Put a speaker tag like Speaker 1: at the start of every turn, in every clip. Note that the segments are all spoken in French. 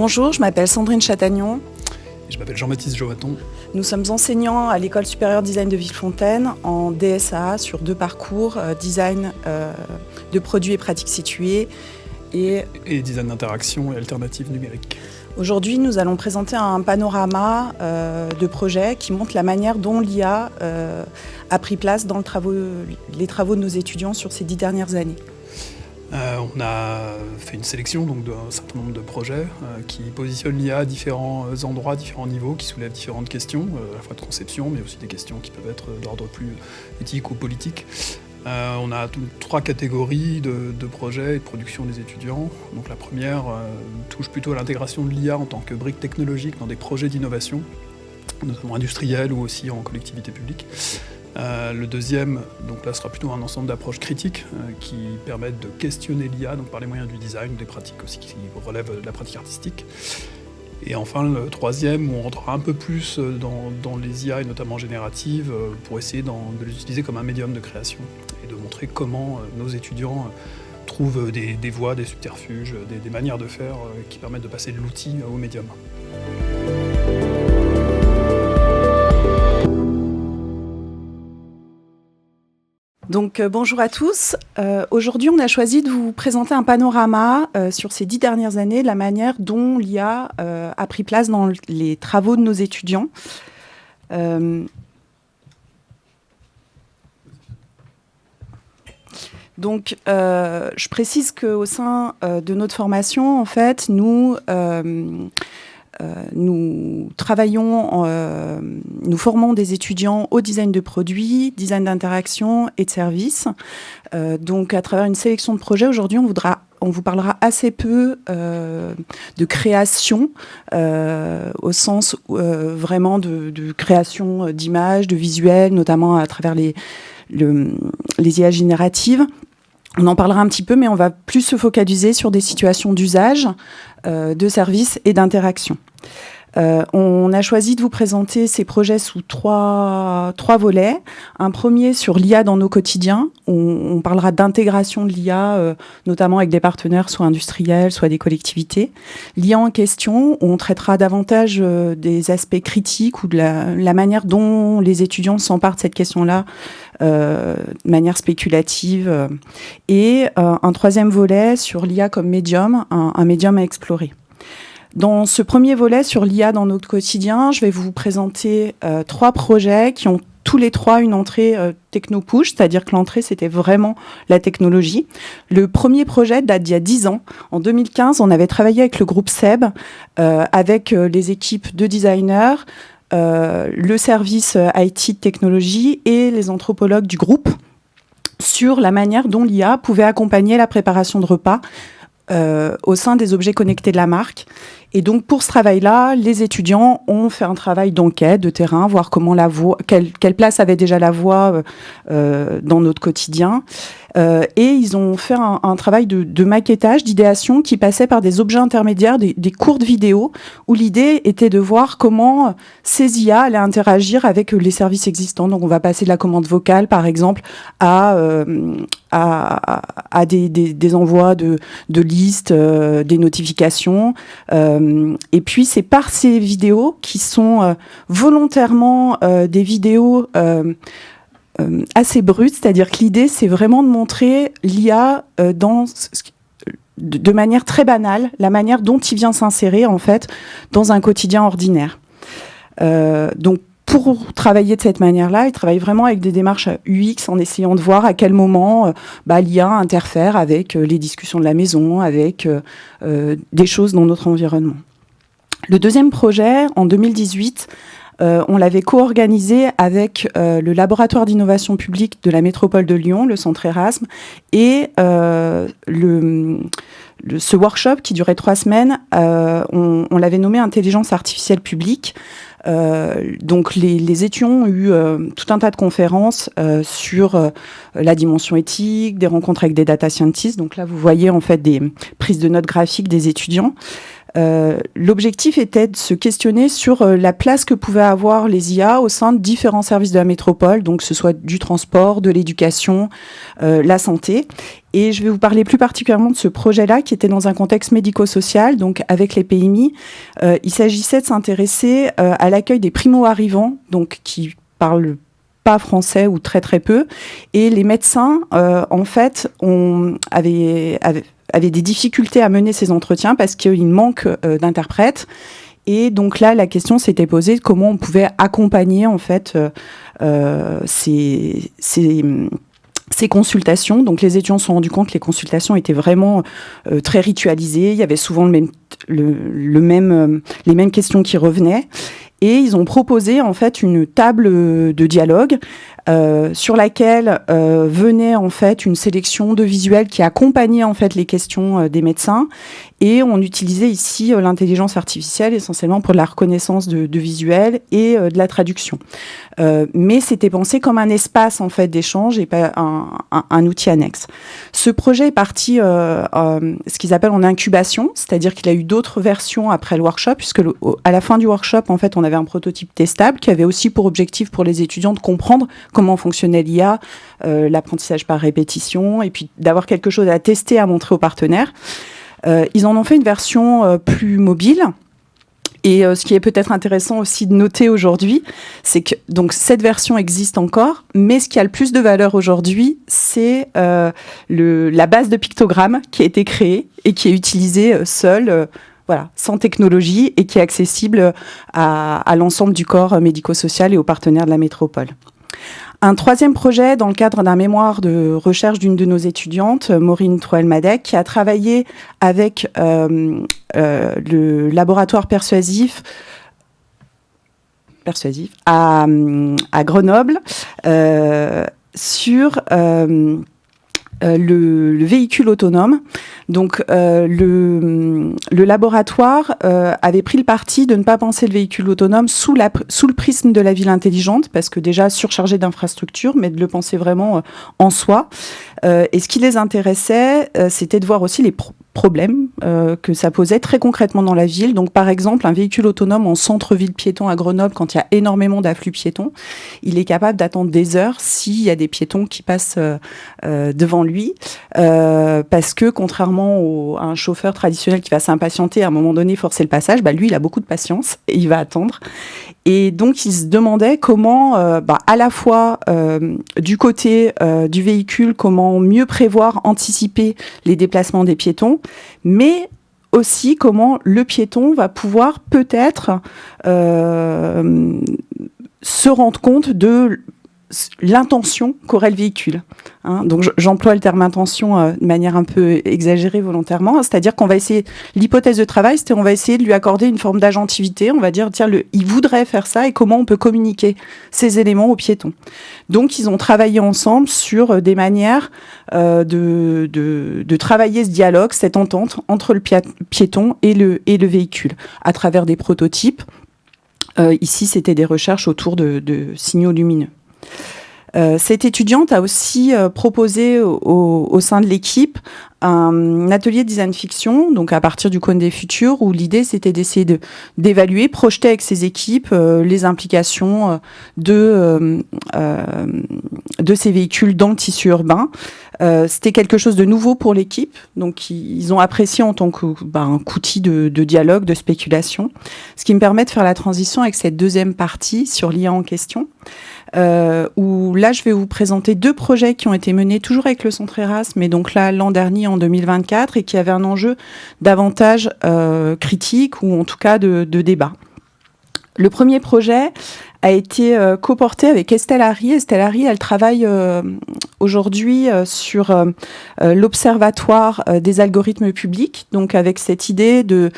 Speaker 1: Bonjour, je m'appelle Sandrine Chatagnon.
Speaker 2: Je m'appelle Jean-Baptiste Joaton.
Speaker 1: Nous sommes enseignants à l'École supérieure design de Villefontaine en DSA sur 2 parcours, design de produits et pratiques situées
Speaker 2: et design d'interaction et alternatives numériques.
Speaker 1: Aujourd'hui, nous allons présenter un panorama de projets qui montre la manière dont l'IA a pris place dans les travaux de nos étudiants sur ces 10 dernières années.
Speaker 2: On a fait une sélection d'un certain nombre de projets qui positionnent l'IA à différents endroits, différents niveaux, qui soulèvent différentes questions, à la fois de conception, mais aussi des questions qui peuvent être d'ordre plus éthique ou politique. On a 3 catégories de projets et de production des étudiants. Donc la première touche plutôt à l'intégration de l'IA en tant que brique technologique dans des projets d'innovation, notamment industriels ou aussi en collectivité publique. Le deuxième, donc là, sera plutôt un ensemble d'approches critiques qui permettent de questionner l'IA donc par les moyens du design, des pratiques aussi qui relèvent de la pratique artistique. Et enfin, le troisième, où on rentrera un peu plus dans les IA, et notamment génératives, pour essayer de les utiliser comme un médium de création et de montrer comment nos étudiants trouvent des voies, des subterfuges, des manières de faire qui permettent de passer de l'outil au médium.
Speaker 1: Donc bonjour à tous. Aujourd'hui, on a choisi de vous présenter un panorama sur ces 10 dernières années, de la manière dont l'IA a pris place dans les travaux de nos étudiants. Donc, je précise qu'au sein de notre formation, en fait, nous travaillons, nous formons des étudiants au design de produits, design d'interaction et de services. Donc, à travers une sélection de projets, aujourd'hui, on vous parlera assez peu de création, au sens vraiment de création d'images, de visuels, notamment à travers les IA génératives. On en parlera un petit peu, mais on va plus se focaliser sur des situations d'usage, de services et d'interaction. On a choisi de vous présenter ces projets sous trois volets. Un premier sur l'IA dans nos quotidiens. On parlera d'intégration de l'IA, notamment avec des partenaires, soit industriels, soit des collectivités. L'IA en question, on traitera davantage des aspects critiques ou de la manière dont les étudiants s'emparent de cette question-là, de manière spéculative. Et un troisième volet sur l'IA comme médium, un médium à explorer. Dans ce premier volet sur l'IA dans notre quotidien, je vais vous présenter 3 projets qui ont tous les 3 une entrée techno-push, c'est-à-dire que l'entrée, c'était vraiment la technologie. Le premier projet date d'il y a 10 ans. En 2015, on avait travaillé avec le groupe SEB, avec les équipes de designers, le service IT de technologie et les anthropologues du groupe sur la manière dont l'IA pouvait accompagner la préparation de repas au sein des objets connectés de la marque. Et donc, pour ce travail-là, les étudiants ont fait un travail d'enquête, de terrain, voir comment quelle place avait déjà la voix dans notre quotidien. Et ils ont fait un travail de maquettage, d'idéation qui passait par des objets intermédiaires, des courtes vidéos, où l'idée était de voir comment ces IA allaient interagir avec les services existants. Donc, on va passer de la commande vocale, par exemple, à des envois de listes, des notifications. Et puis, c'est par ces vidéos qui sont volontairement des vidéos assez brutes, c'est-à-dire que l'idée, c'est vraiment de montrer l'IA de manière très banale, la manière dont il vient s'insérer, en fait, dans un quotidien ordinaire. Donc, pour travailler de cette manière-là, ils travaillent vraiment avec des démarches UX en essayant de voir à quel moment l'IA interfère avec les discussions de la maison, avec des choses dans notre environnement. Le deuxième projet, en 2018, on l'avait co-organisé avec le laboratoire d'innovation publique de la métropole de Lyon, le centre Erasme, et ce workshop qui durait 3 semaines, on l'avait nommé Intelligence artificielle publique. Donc les étudiants ont eu tout un tas de conférences sur la dimension éthique, des rencontres avec des data scientists. Donc là, vous voyez en fait des prises de notes graphiques des étudiants. L'objectif était de se questionner sur la place que pouvaient avoir les IA au sein de différents services de la métropole, donc que ce soit du transport, de l'éducation, la santé. Et je vais vous parler plus particulièrement de ce projet-là qui était dans un contexte médico-social, donc avec les PMI. Il s'agissait de s'intéresser à l'accueil des primo-arrivants, donc qui parlent pas français ou très très peu. Et les médecins, en fait, avaient des difficultés à mener ces entretiens parce qu'il manque d'interprètes. Et donc là, la question s'était posée de comment on pouvait accompagner en fait ces consultations. Donc les étudiants se sont rendus compte que les consultations étaient vraiment très ritualisées. Il y avait souvent les mêmes questions qui revenaient. Et ils ont proposé en fait une table de dialogue sur laquelle venait en fait une sélection de visuels qui accompagnait en fait les questions des médecins. Et on utilisait ici l'intelligence artificielle essentiellement pour de la reconnaissance de visuels et de la traduction. Mais c'était pensé comme un espace en fait d'échange et pas un outil annexe. Ce projet est parti ce qu'ils appellent en incubation, c'est-à-dire qu'il a eu d'autres versions après le workshop, puisque à la fin du workshop en fait on avait un prototype testable qui avait aussi pour objectif pour les étudiants de comprendre comment fonctionnait l'IA, l'apprentissage par répétition, et puis d'avoir quelque chose à tester, à montrer aux partenaires. Ils en ont fait une version plus mobile. Et ce qui est peut-être intéressant aussi de noter aujourd'hui, c'est que donc cette version existe encore, mais ce qui a le plus de valeur aujourd'hui, c'est la base de pictogrammes qui a été créée et qui est utilisée seule, sans technologie, et qui est accessible à l'ensemble du corps médico-social et aux partenaires de la métropole. Un troisième projet dans le cadre d'un mémoire de recherche d'une de nos étudiantes, Maureen Trouel-Madec, qui a travaillé avec le laboratoire persuasif à Grenoble sur le véhicule autonome. Donc le laboratoire avait pris le parti de ne pas penser le véhicule autonome sous le prisme de la ville intelligente, parce que déjà surchargé d'infrastructures, mais de le penser vraiment en soi. Et ce qui les intéressait, c'était de voir aussi les problèmes que ça posait très concrètement dans la ville. Donc par exemple, un véhicule autonome en centre-ville piéton à Grenoble, quand il y a énormément d'afflux piétons, il est capable d'attendre des heures s'il y a des piétons qui passent devant lui, parce que contrairement à un chauffeur traditionnel qui va s'impatienter, à un moment donné forcer le passage, lui il a beaucoup de patience et il va attendre. Et donc il se demandait comment, à la fois du côté du véhicule, comment mieux prévoir, anticiper les déplacements des piétons, mais aussi comment le piéton va pouvoir peut-être se rendre compte de l'intention qu'aurait le véhicule. Donc j'emploie le terme intention de manière un peu exagérée volontairement, c'est-à-dire qu'on va essayer, l'hypothèse de travail, c'est on va essayer de lui accorder une forme d'agentivité, on va dire tiens, il voudrait faire ça et comment on peut communiquer ces éléments aux piétons. Donc ils ont travaillé ensemble sur des manières de travailler ce dialogue, cette entente entre le piéton et le véhicule, à travers des prototypes. Ici, c'était des recherches autour de signaux lumineux. Cette étudiante a aussi proposé au sein de l'équipe un atelier de design fiction, donc à partir du Cône des Futurs, où l'idée c'était d'essayer d'évaluer, projeter avec ses équipes les implications de ces véhicules dans le tissu urbain. C'était quelque chose de nouveau pour l'équipe, donc ils ont apprécié en tant qu'outil de dialogue, de spéculation, ce qui me permet de faire la transition avec cette deuxième partie sur l'IA en question. Où là je vais vous présenter deux projets qui ont été menés toujours avec le Centre Erasme, mais donc là l'an dernier en 2024, et qui avaient un enjeu davantage critique, ou en tout cas de débat. Le premier projet a été coporté avec Estelle Harry. Estelle Harry, elle travaille aujourd'hui sur l'Observatoire des algorithmes publics, donc avec cette idée de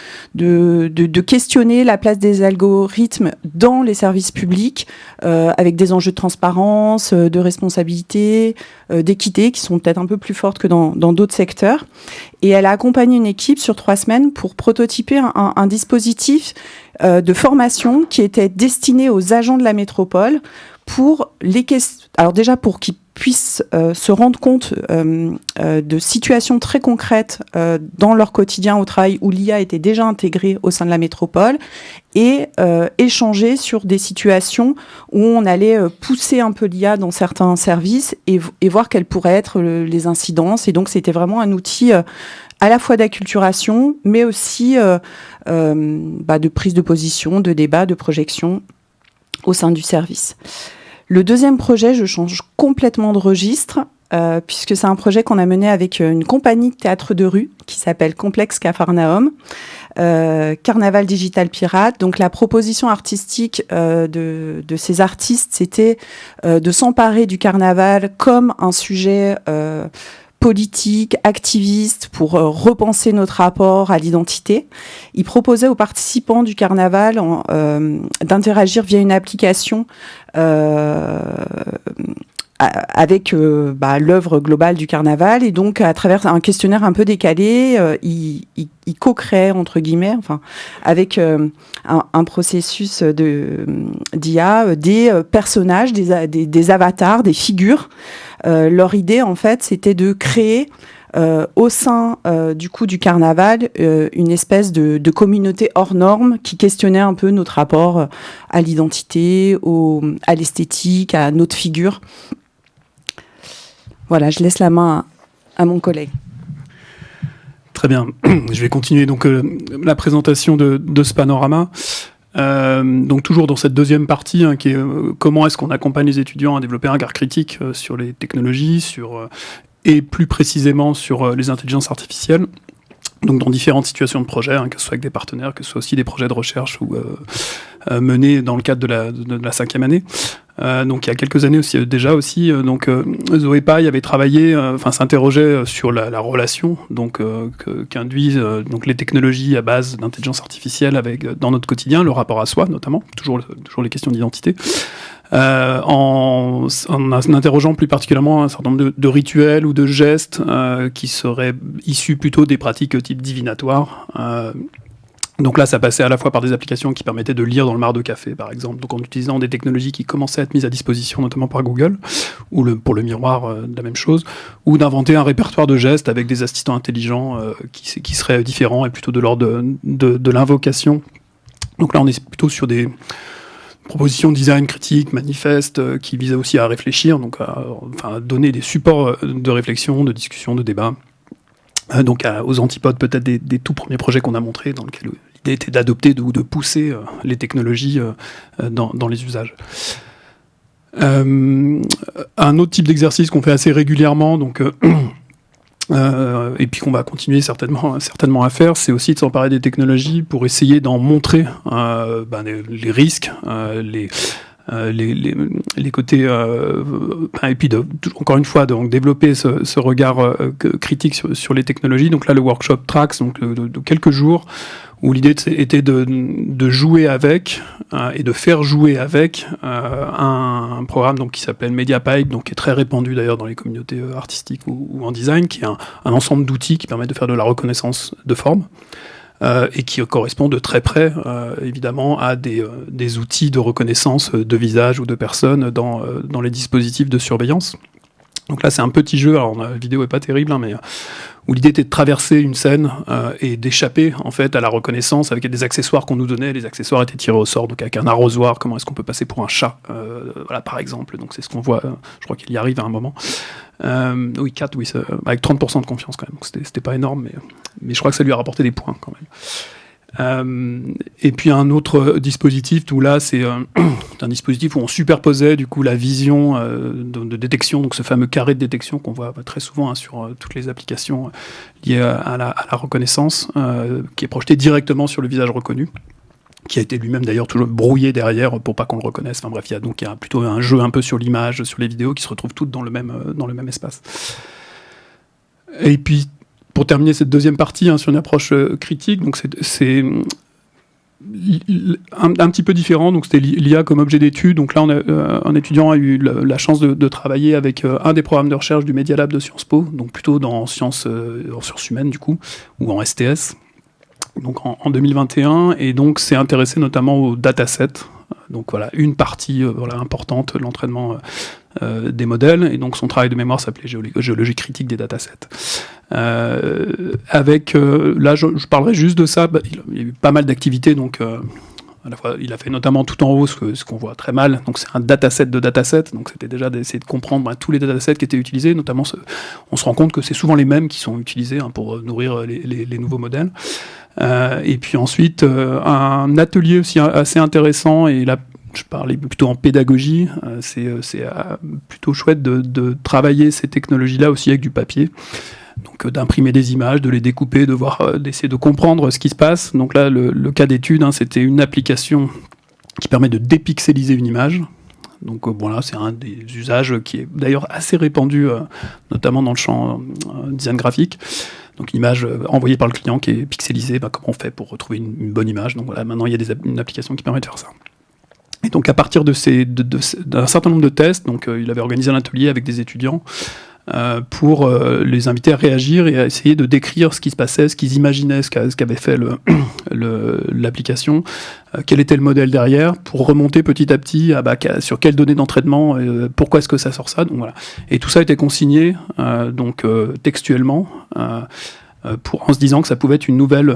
Speaker 1: questionner la place des algorithmes dans les services publics, avec des enjeux de transparence, de responsabilité, d'équité, qui sont peut-être un peu plus fortes que dans d'autres secteurs. Et elle a accompagné une équipe sur 3 semaines pour prototyper un dispositif de formation qui était destiné aux agents de la métropole pour les questions. Alors déjà pour qu'ils puissent se rendre compte de situations très concrètes dans leur quotidien au travail où l'IA était déjà intégrée au sein de la métropole et échanger sur des situations où on allait pousser un peu l'IA dans certains services et voir quelles pourraient être les incidences. Et donc, c'était vraiment un outil à la fois d'acculturation, mais aussi de prise de position, de débat, de projection au sein du service. Le deuxième projet, je change complètement de registre, puisque c'est un projet qu'on a mené avec une compagnie de théâtre de rue qui s'appelle Complexe Capharnaüm, Carnaval Digital Pirate. Donc la proposition artistique de ces artistes, c'était de s'emparer du carnaval comme un sujet politique, activiste, pour repenser notre rapport à l'identité. Il proposait aux participants du carnaval d'interagir via une application avec l'œuvre globale du carnaval, et donc à travers un questionnaire un peu décalé, il co-crée entre guillemets, avec un processus d'IA, des personnages, des avatars, des figures. Leur idée en fait, c'était de créer au sein du carnaval une espèce de communauté hors norme qui questionnait un peu notre rapport à l'identité, à l'esthétique, à notre figure. Voilà, je laisse la main à mon collègue.
Speaker 2: Très bien. Je vais continuer donc la présentation de ce panorama. Donc toujours dans cette deuxième partie, qui est comment est-ce qu'on accompagne les étudiants à développer un regard critique sur les technologies, et plus précisément sur les intelligences artificielles. Donc dans différentes situations de projet, que ce soit avec des partenaires, que ce soit aussi des projets de recherche ou menés dans le cadre de la 5e année. Donc il y a quelques années aussi, Zoé Paille avait travaillé, s'interrogeait sur la relation qu'induisent les technologies à base d'intelligence artificielle dans notre quotidien, le rapport à soi notamment, toujours les questions d'identité. En interrogeant plus particulièrement un certain nombre de rituels ou de gestes qui seraient issus plutôt des pratiques type divinatoire. Donc là, ça passait à la fois par des applications qui permettaient de lire dans le mar de café, par exemple, donc en utilisant des technologies qui commençaient à être mises à disposition, notamment par Google, ou pour le miroir, de la même chose, ou d'inventer un répertoire de gestes avec des assistants intelligents qui seraient différents et plutôt de l'ordre de l'invocation. Donc là, on est plutôt sur des propositions de design critique, manifestes, qui visaient aussi à réfléchir, donc à donner des supports de réflexion, de discussion, de débat. Aux antipodes peut-être des tout premiers projets qu'on a montrés, dans lesquels l'idée était d'adopter ou de pousser les technologies dans les usages. Un autre type d'exercice qu'on fait assez régulièrement, et puis qu'on va continuer certainement à faire, c'est aussi de s'emparer des technologies pour essayer d'en montrer les risques, les côtés, et puis encore une fois développer ce regard critique sur les technologies. Donc là, le workshop Trax, de quelques jours, où l'idée était de jouer avec et de faire jouer avec un programme qui s'appelle MediaPipe, qui est très répandu d'ailleurs dans les communautés artistiques ou en design, qui est un ensemble d'outils qui permettent de faire de la reconnaissance de forme. Et qui correspond de très près, évidemment, à des outils de reconnaissance de visage ou de personnes dans les dispositifs de surveillance. Donc là, c'est un petit jeu, alors la vidéo est pas terrible, mais où l'idée était de traverser une scène et d'échapper en fait à la reconnaissance avec des accessoires qu'on nous donnait. Les accessoires étaient tirés au sort, donc avec un arrosoir, comment est-ce qu'on peut passer pour un chat, par exemple. Donc c'est ce qu'on voit, je crois qu'il y arrive à un moment. Oui, 4, oui, avec 30% de confiance quand même. Donc c'était pas énorme, mais je crois que ça lui a rapporté des points quand même. Et puis un autre dispositif où là c'est un dispositif où on superposait du coup la vision de détection, donc ce fameux carré de détection qu'on voit très souvent sur toutes les applications liées à la reconnaissance, qui est projeté directement sur le visage reconnu, qui a été lui-même d'ailleurs toujours brouillé derrière pour pas qu'on le reconnaisse. Enfin bref, il y a plutôt un jeu un peu sur l'image, sur les vidéos qui se retrouvent toutes dans le même espace. Et puis pour terminer cette deuxième partie sur une approche critique, donc c'est un petit peu différent. Donc c'était l'IA comme objet d'étude. Donc là, un étudiant a eu la chance de travailler avec un des programmes de recherche du Media Lab de Sciences Po, donc plutôt en sciences humaines du coup, ou en STS. Donc en 2021, et donc s'est intéressé notamment aux datasets. Donc voilà, une partie importante, l'entraînement des modèles, et donc son travail de mémoire s'appelait géologie critique des datasets. Là, je parlerai juste de ça. Il y a eu pas mal d'activités, donc à la fois, il a fait notamment tout en haut ce qu'on voit très mal. Donc c'est un dataset de dataset. Donc c'était déjà d'essayer de comprendre tous les datasets qui étaient utilisés. Notamment, on se rend compte que c'est souvent les mêmes qui sont utilisés pour nourrir les nouveaux modèles. Et puis ensuite, un atelier aussi assez intéressant. Et là, je parlais plutôt en pédagogie. C'est plutôt chouette de travailler ces technologies-là aussi avec du papier. Donc d'imprimer des images, de les découper, d'essayer de comprendre ce qui se passe. Donc là, le cas d'étude, c'était une application qui permet de dépixeliser une image. Donc voilà, c'est un des usages qui est d'ailleurs assez répandu, notamment dans le champ design graphique. Donc une image envoyée par le client qui est pixelisée, comment on fait pour retrouver une bonne image. Donc voilà, maintenant il y a une application qui permet de faire ça. Et donc à partir d'un certain nombre de tests, donc il avait organisé un atelier avec des étudiants pour les inviter à réagir et à essayer de décrire ce qui se passait, ce qu'ils imaginaient, ce qu'avait fait l'application, quel était le modèle derrière, pour remonter petit à petit sur quelles données d'entraînement, pourquoi est-ce que ça sort ça. Donc, voilà. Et tout ça a été consigné textuellement en se disant que ça pouvait être une nouvelle...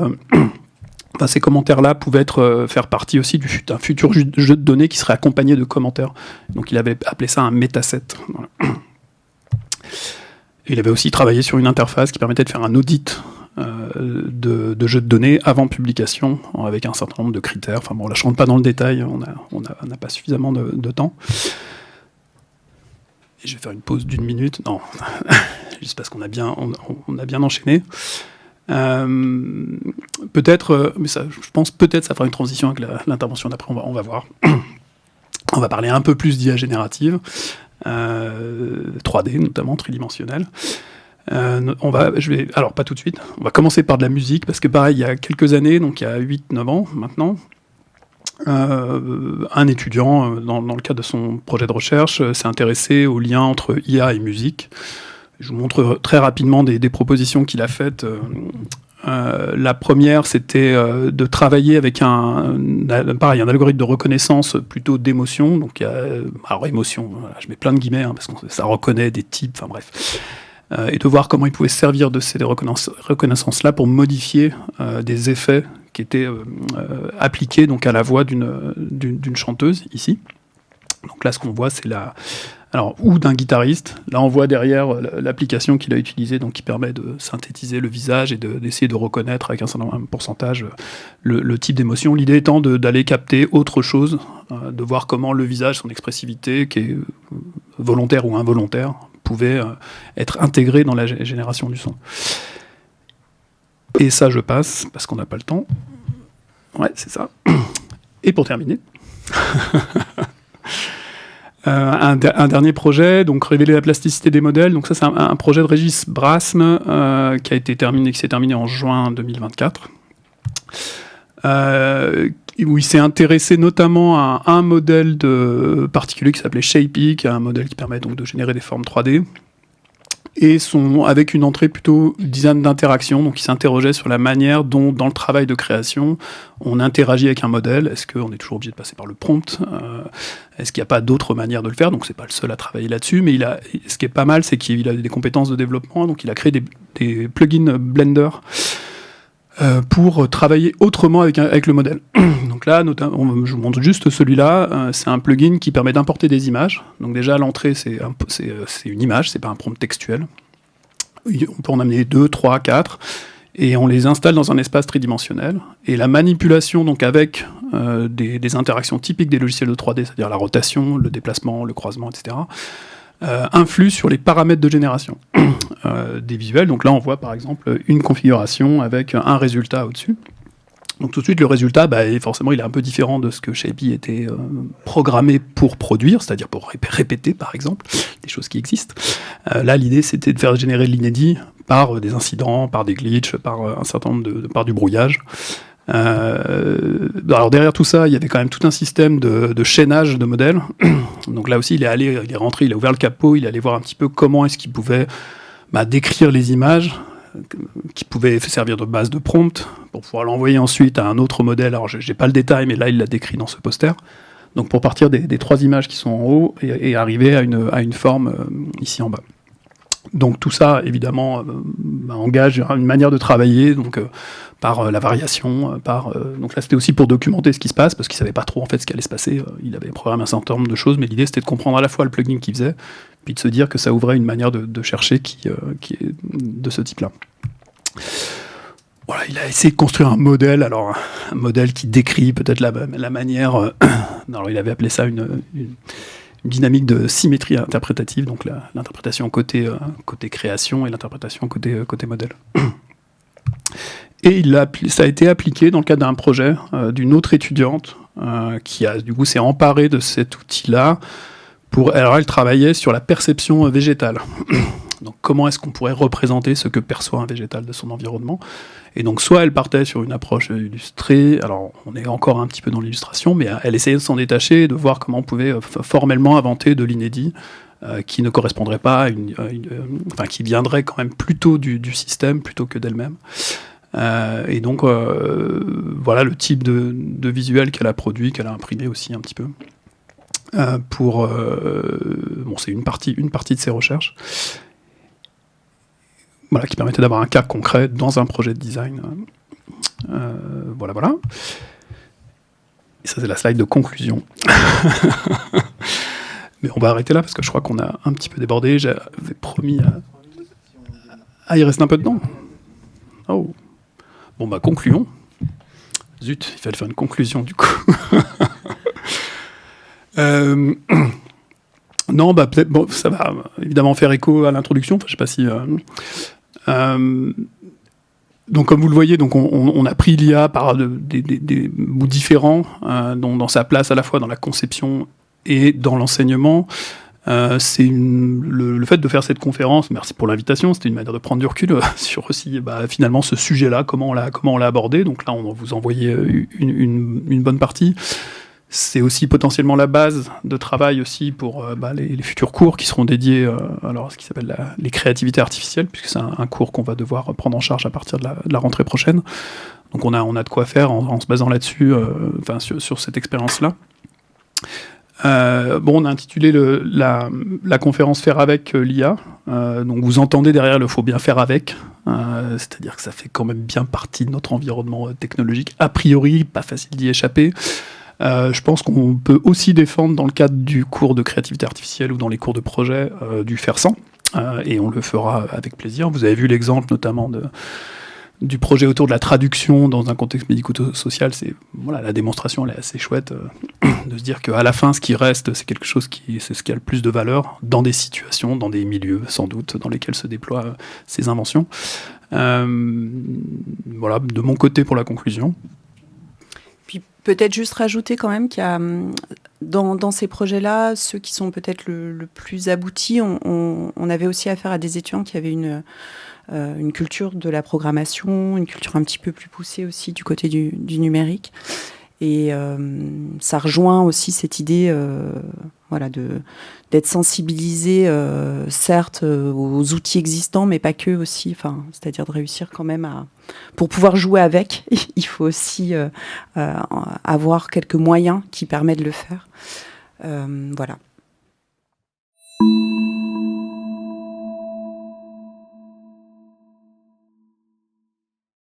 Speaker 2: ces commentaires-là pouvaient faire partie aussi d'un futur jeu de données qui serait accompagné de commentaires. Donc il avait appelé ça un metaset. Voilà. Il avait aussi travaillé sur une interface qui permettait de faire un audit de jeux de données avant publication, avec un certain nombre de critères. Enfin bon, là je ne rentre pas dans le détail, on n'a pas suffisamment de temps. Et je vais faire une pause d'1 minute. Non, juste parce qu'on a bien enchaîné. Peut-être, mais ça, je pense peut-être ça fera une transition avec l'intervention d'après, on va voir. On va parler un peu plus d'IA générative, 3D notamment, tridimensionnelle. Alors pas tout de suite, on va commencer par de la musique, parce que pareil, il y a quelques années, donc il y a 8-9 ans maintenant, un étudiant, dans le cadre de son projet de recherche, s'est intéressé au lien entre IA et musique. Je vous montre très rapidement des propositions qu'il a faites. La première, c'était de travailler avec un algorithme de reconnaissance plutôt d'émotion. Donc, alors émotion, voilà, je mets plein de guillemets, parce que ça reconnaît des types, enfin bref. Et de voir comment il pouvait se servir de ces reconnaissances-là pour modifier des effets qui étaient appliqués donc, à la voix d'une chanteuse, ici. Donc là, ce qu'on voit, c'est ou d'un guitariste. Là, on voit derrière l'application qu'il a utilisée, donc qui permet de synthétiser le visage et d'essayer de reconnaître avec un certain pourcentage le type d'émotion. L'idée étant d'aller capter autre chose, de voir comment le visage, son expressivité, qui est volontaire ou involontaire, pouvait être intégré dans la génération du son. Et ça, je passe, parce qu'on n'a pas le temps. Ouais, c'est ça. Et pour terminer... un dernier projet, donc révéler la plasticité des modèles. Donc ça, c'est un projet de Régis Brasme qui s'est terminé en juin 2024. Où il s'est intéressé notamment à un modèle particulier qui s'appelait Shapey, qui est un modèle qui permet donc de générer des formes 3D. Et avec une entrée plutôt design d'interaction, donc il s'interrogeait sur la manière dont, dans le travail de création, on interagit avec un modèle. Est-ce qu'on est toujours obligé de passer par le prompt ? Est-ce qu'il n'y a pas d'autres manières de le faire ? Donc c'est pas le seul à travailler là-dessus, mais ce qui est pas mal, c'est qu'il a des compétences de développement, donc il a créé des plugins Blender pour travailler autrement avec le modèle. Donc là, je vous montre juste celui-là. C'est un plugin qui permet d'importer des images. Donc déjà, à l'entrée, c'est une image, c'est pas un prompt textuel. On peut en amener 2, 3, 4, et on les installe dans un espace tridimensionnel. Et la manipulation, donc avec des interactions typiques des logiciels de 3D, c'est-à-dire la rotation, le déplacement, le croisement, etc., influe sur les paramètres de génération des visuels. Donc là, on voit par exemple une configuration avec un résultat au-dessus. Donc tout de suite, le résultat, forcément, il est un peu différent de ce que Shapey était programmé pour produire, c'est-à-dire pour répéter, par exemple, des choses qui existent. Là, l'idée, c'était de faire générer de l'inédit par des incidents, par des glitches, par un certain nombre par du brouillage. Alors derrière tout ça, il y avait quand même tout un système de chaînage de modèles. Donc là aussi, il est rentré, il a ouvert le capot, il est allé voir un petit peu comment est-ce qu'il pouvait décrire les images, qui pouvaient servir de base de prompt pour pouvoir l'envoyer ensuite à un autre modèle. Alors j'ai pas le détail, mais là il l'a décrit dans ce poster. Donc pour partir des 3 images qui sont en haut et arriver à une forme ici en bas. Donc tout ça, évidemment, engage une manière de travailler, donc par la variation, donc là c'était aussi pour documenter ce qui se passe, parce qu'il savait pas trop en fait ce qui allait se passer. Il avait programmé un certain nombre de choses, mais l'idée c'était de comprendre à la fois le plugin qu'il faisait, puis de se dire que ça ouvrait une manière de chercher qui est de ce type-là. Voilà, il a essayé de construire un modèle, alors un modèle qui décrit peut-être la manière. Alors il avait appelé ça une dynamique de symétrie interprétative, donc l'interprétation côté création et l'interprétation côté modèle. Et ça a été appliqué dans le cadre d'un projet d'une autre étudiante qui du coup s'est emparée de cet outil-là. Alors elle travaillait sur la perception végétale. Donc comment est-ce qu'on pourrait représenter ce que perçoit un végétal de son environnement. Et donc soit elle partait sur une approche illustrée, alors on est encore un petit peu dans l'illustration, mais elle essayait de s'en détacher et de voir comment on pouvait formellement inventer de l'inédit qui ne correspondrait pas à qui viendrait quand même plutôt du système plutôt que d'elle-même. Et donc voilà le type de visuel qu'elle a produit, qu'elle a imprimé aussi un petit peu. C'est une partie de ses recherches. Voilà, qui permettait d'avoir un cas concret dans un projet de design. Voilà. Et ça, c'est la slide de conclusion. Mais on va arrêter là, parce que je crois qu'on a un petit peu débordé. J'avais promis à... Ah, il reste un peu dedans. Oh. Bon, concluons. Zut, il fallait faire une conclusion, du coup. Non, peut-être, ça va évidemment faire écho à l'introduction. Enfin, je sais pas si... donc, comme vous le voyez, donc on a pris l'IA par des bouts différents, dans sa place à la fois dans la conception et dans l'enseignement. C'est le fait de faire cette conférence, merci pour l'invitation, c'était une manière de prendre du recul sur aussi finalement ce sujet-là, comment on l'a abordé. Donc là, on va vous envoyer une bonne partie. C'est aussi potentiellement la base de travail aussi pour les futurs cours qui seront dédiés à ce qui s'appelle les créativités artificielles, puisque c'est un cours qu'on va devoir prendre en charge à partir de la rentrée prochaine. Donc on a de quoi faire en se basant là-dessus, sur cette expérience-là. On a intitulé la conférence Faire avec l'IA. Donc vous entendez derrière le faut bien faire avec, c'est-à-dire que ça fait quand même bien partie de notre environnement technologique. A priori, pas facile d'y échapper. Je pense qu'on peut aussi défendre dans le cadre du cours de créativité artificielle ou dans les cours de projet du faire sans, et on le fera avec plaisir. Vous avez vu l'exemple notamment du projet autour de la traduction dans un contexte médico-social. La démonstration elle est assez chouette de se dire qu'à la fin ce qui reste c'est quelque chose c'est ce qui a le plus de valeur dans des situations, dans des milieux sans doute dans lesquels se déploient ces inventions. Voilà de mon côté pour la conclusion.
Speaker 1: Puis peut-être juste rajouter quand même qu'il y a dans ces projets-là, ceux qui sont peut-être le plus aboutis, on avait aussi affaire à des étudiants qui avaient une culture de la programmation, une culture un petit peu plus poussée aussi du côté du numérique. Et ça rejoint aussi cette idée d'être sensibilisé, certes, aux outils existants, mais pas que aussi. C'est-à-dire de réussir quand même pour pouvoir jouer avec, il faut aussi avoir quelques moyens qui permettent de le faire. Voilà.